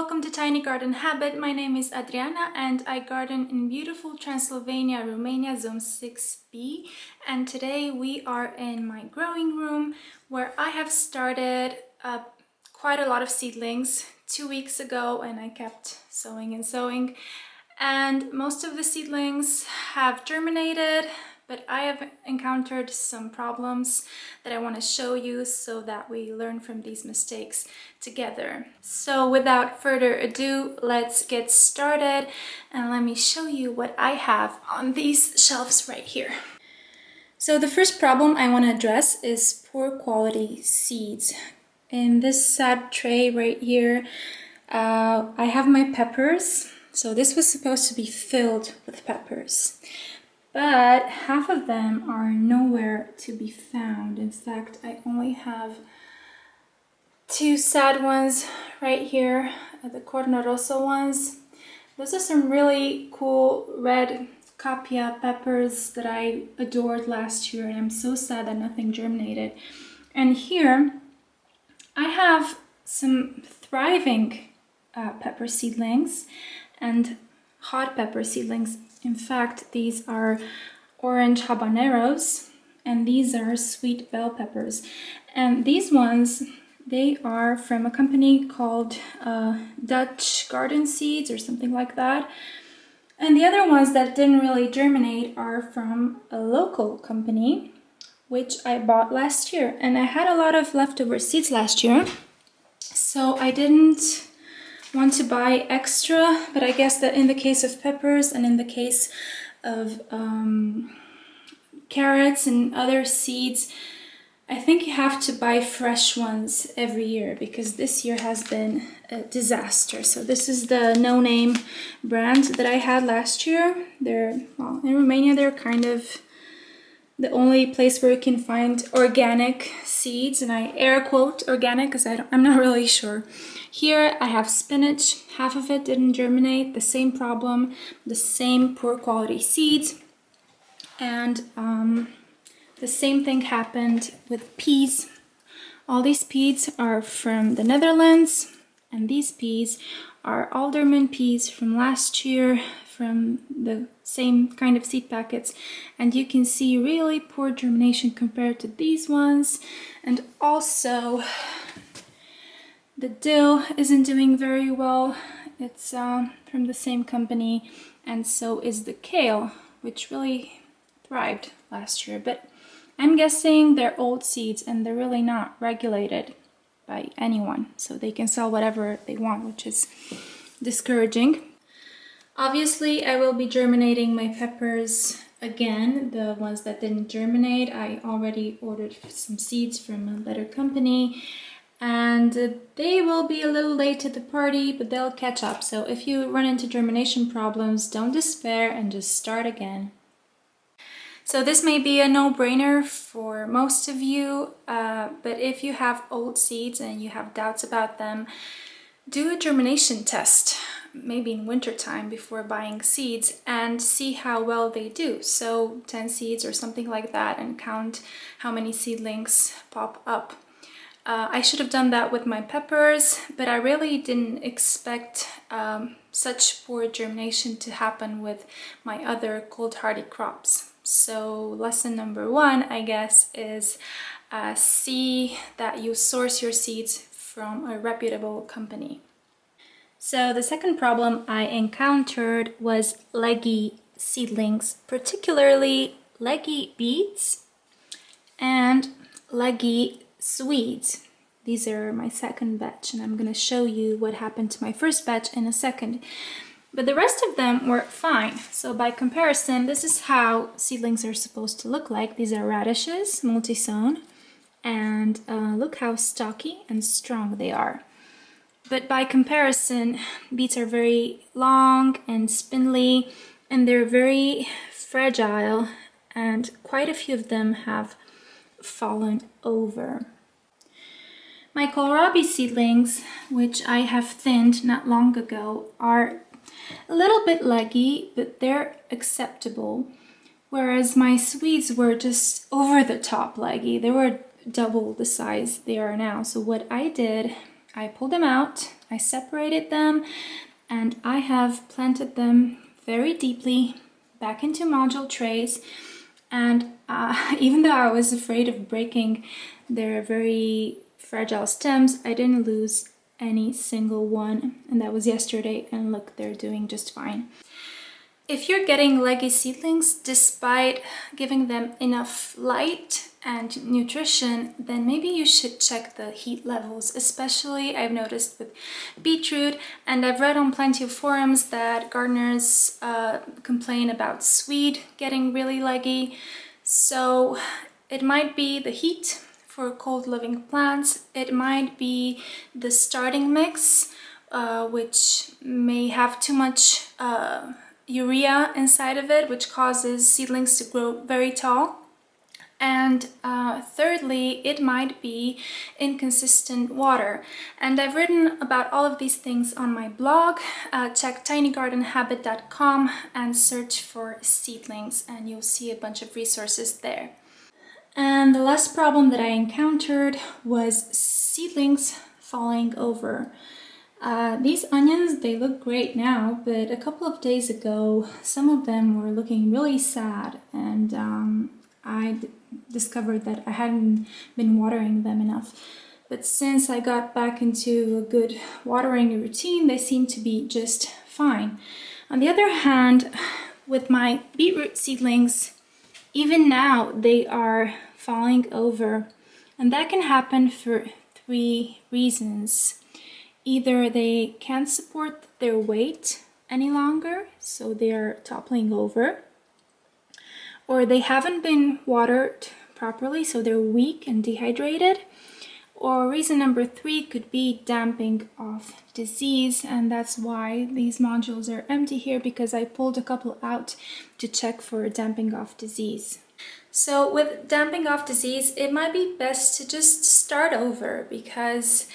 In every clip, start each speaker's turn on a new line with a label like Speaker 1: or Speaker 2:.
Speaker 1: welcome to Tiny Garden Habit. My name is Adriana and I garden in beautiful Transylvania, Romania, Zone 6B. And today we are in my growing room where I have started quite a lot of seedlings 2 weeks ago, and I kept sowing and sowing. And most of the seedlings have germinated, but I have encountered some problems that I want to show you so that we learn from these mistakes together. So without further ado, let's get started and let me show you what I have on these shelves right here. So the first problem I want to address is poor quality seeds. In this sad tray right here, I have my peppers. So this was supposed to be filled with peppers, but half of them are nowhere to be found. In fact, I only have 2 sad ones right here, the Corno Rosso ones. Those are some really cool red Capia peppers that I adored last year, and I'm so sad that nothing germinated. And here I have some thriving pepper seedlings and hot pepper seedlings. In fact, these are orange habaneros and these are sweet bell peppers. And these ones, they are from a company called Dutch Garden Seeds or something like that. And the other ones that didn't really germinate are from a local company, which I bought last year. And I had a lot of leftover seeds last year, so I didn't want to buy extra, but I guess that in the case of peppers and in the case of carrots and other seeds, I think you have to buy fresh ones every year because this year has been a disaster. So this is the no-name brand that I had last year. They're, well, in Romania, they're kind of the only place where you can find organic seeds, and I air quote organic because I'm not really sure. Here I have spinach, half of it didn't germinate, the same problem, the same poor quality seeds. And the same thing happened with peas. All these peas are from the Netherlands, and these peas are alderman peas from last year, from the same kind of seed packets, and you can see really poor germination compared to these ones. And also the dill isn't doing very well. It's from the same company, and so is the kale, which really thrived last year. But I'm guessing they're old seeds and they're really not regulated by anyone, so they can sell whatever they want, which is discouraging. Obviously, I will be germinating my peppers again, the ones that didn't germinate. I already ordered some seeds from a better company, and they will be a little late to the party, but they'll catch up. So if you run into germination problems, don't despair and just start again. So this may be a no-brainer for most of you, but if you have old seeds and you have doubts about them, do a germination test, maybe in wintertime before buying seeds, and see how well they do. So 10 seeds or something like that, and count how many seedlings pop up. I should have done that with my peppers, but I really didn't expect such poor germination to happen with my other cold hardy crops. So lesson number 1, I guess, is see that you source your seeds from a reputable company. So the second problem I encountered was leggy seedlings, particularly leggy beets and leggy Swedes. These are my second batch, and I'm going to show you what happened to my first batch in a second. But the rest of them were fine. So by comparison, this is how seedlings are supposed to look like. These are radishes, multi-sown, and look how stocky and strong they are. But by comparison, beets are very long and spindly, and they're very fragile, and quite a few of them have fallen over. My kohlrabi seedlings, which I have thinned not long ago, are a little bit leggy, but they're acceptable. Whereas my Swedes were just over the top leggy. They were double the size they are now. So what I did, I pulled them out, I separated them and I have planted them very deeply back into module trays. And even though I was afraid of breaking their very fragile stems, I didn't lose any single one, and that was yesterday, and look, they're doing just fine. If you're getting leggy seedlings despite giving them enough light and nutrition, then maybe you should check the heat levels, especially I've noticed with beetroot, and I've read on plenty of forums that gardeners complain about Swede getting really leggy. So it might be the heat for cold living plants, it might be the starting mix, which may have too much urea inside of it, which causes seedlings to grow very tall. And thirdly, it might be inconsistent water. And I've written about all of these things on my blog. Check tinygardenhabit.com and search for seedlings, and you'll see a bunch of resources there. And the last problem that I encountered was seedlings falling over. These onions, they look great now, but a couple of days ago, some of them were looking really sad, and I discovered that I hadn't been watering them enough. But since I got back into a good watering routine, they seem to be just fine. On the other hand, with my beetroot seedlings, even now they are falling over, and that can happen for 3 reasons. Either they can't support their weight any longer, so they are toppling over, or they haven't been watered properly, so they're weak and dehydrated. Or reason number 3 could be damping off disease, and that's why these modules are empty here, because I pulled a couple out to check for damping off disease. So with damping off disease, it might be best to just start over, because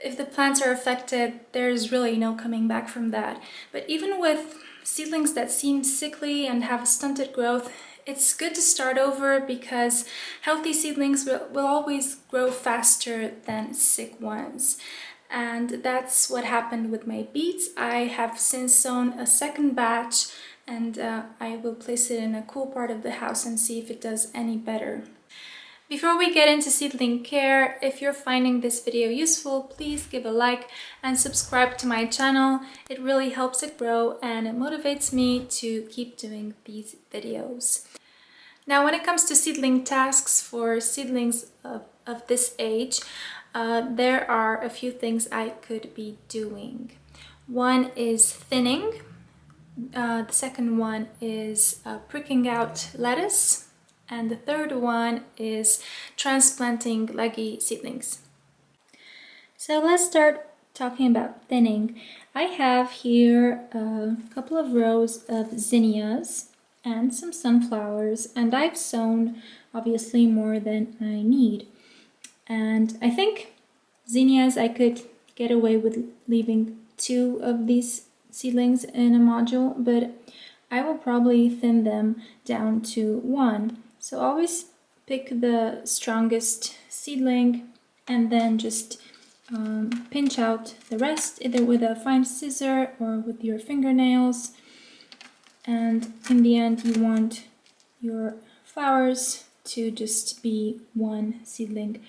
Speaker 1: if the plants are affected, there's really no coming back from that. But even with seedlings that seem sickly and have stunted growth, it's good to start over, because healthy seedlings will always grow faster than sick ones. And that's what happened with my beets. I have since sown a second batch, and I will place it in a cool part of the house and see if it does any better. Before we get into seedling care, if you're finding this video useful, please give a like and subscribe to my channel. It really helps it grow and it motivates me to keep doing these videos. Now, when it comes to seedling tasks for seedlings of this age, there are a few things I could be doing. One is thinning. The second one is pricking out lettuce. And the third one is transplanting leggy seedlings. So let's start talking about thinning. I have here a couple of rows of zinnias and some sunflowers, and I've sown obviously more than I need. And I think zinnias, I could get away with leaving 2 of these seedlings in a module, but I will probably thin them down to 1. So always pick the strongest seedling and then just pinch out the rest, either with a fine scissor or with your fingernails. And in the end, you want your flowers to just be 1 seedling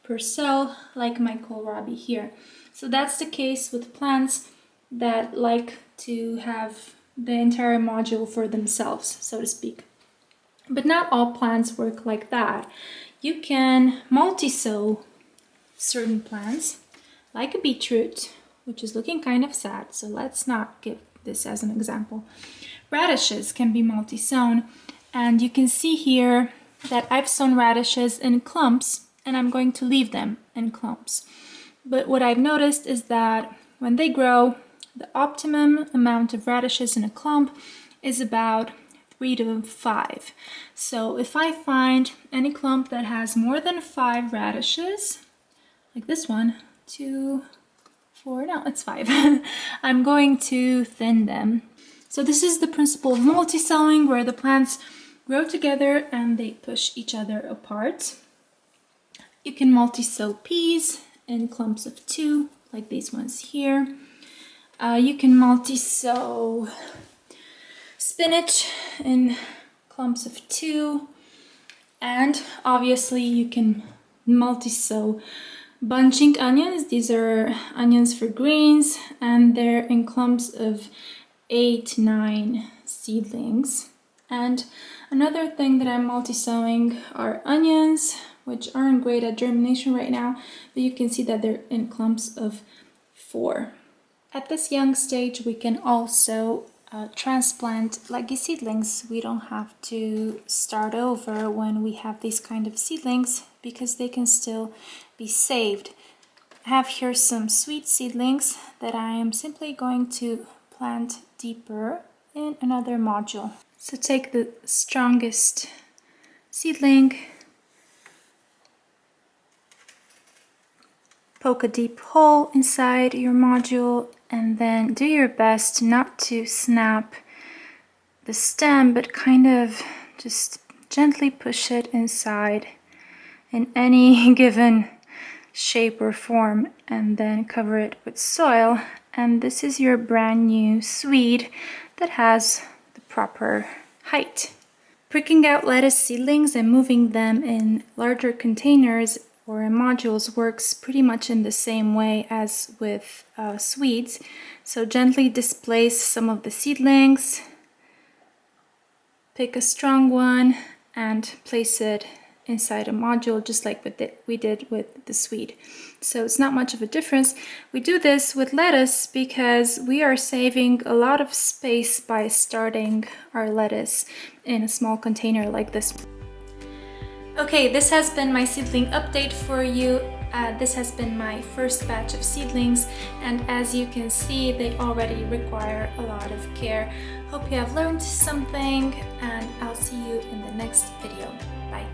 Speaker 1: per cell, like my kohlrabi here. So that's the case with plants that like to have the entire module for themselves, so to speak. But not all plants work like that. You can multi-sow certain plants, like a beetroot, which is looking kind of sad, so let's not give this as an example. Radishes can be multi-sown, and you can see here that I've sown radishes in clumps, and I'm going to leave them in clumps. But what I've noticed is that when they grow, the optimum amount of radishes in a clump is about 3 to 5. So if I find any clump that has more than 5 radishes, like this one, 2, 4, no, it's 5, I'm going to thin them. So this is the principle of multi-sowing, where the plants grow together and they push each other apart. You can multi-sow peas in clumps of 2 like these ones here. You can multi-sow spinach in clumps of 2, and obviously you can multi-sow bunching onions. These are onions for greens, and they're in clumps of 8, 9 seedlings. And another thing that I'm multi-sowing are onions, which aren't great at germination right now, but you can see that they're in clumps of 4. At this young stage, we can also transplant leggy seedlings. We don't have to start over when we have these kind of seedlings because they can still be saved. I have here some sweet seedlings that I am simply going to plant deeper in another module. So take the strongest seedling, poke a deep hole inside your module, and then do your best not to snap the stem, but kind of just gently push it inside in any given shape or form, and then cover it with soil. And this is your brand new Swede that has the proper height. Pricking out lettuce seedlings and moving them in larger containers or in modules works pretty much in the same way as with Swedes. So gently displace some of the seedlings, pick a strong one and place it inside a module, just like we did with the Swede. So it's not much of a difference. We do this with lettuce because we are saving a lot of space by starting our lettuce in a small container like this. Okay, this has been my seedling update for you. This has been my first batch of seedlings, and as you can see, they already require a lot of care. Hope you have learned something, and I'll see you in the next video. Bye.